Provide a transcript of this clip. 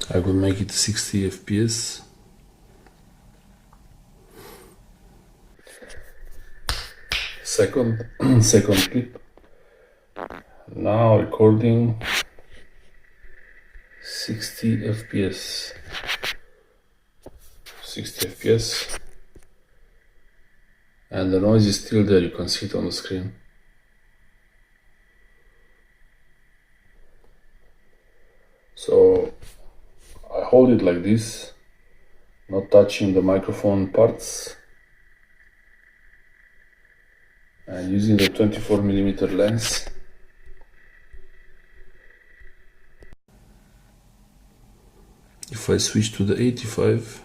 I will make it 60 FPS. Second clip. Now recording 60 FPS. 60 FPS. And the noise is still there, you can see it on the screen. So I hold it like this, not touching the microphone parts, and using the 24mm lens. If I switch to the 85,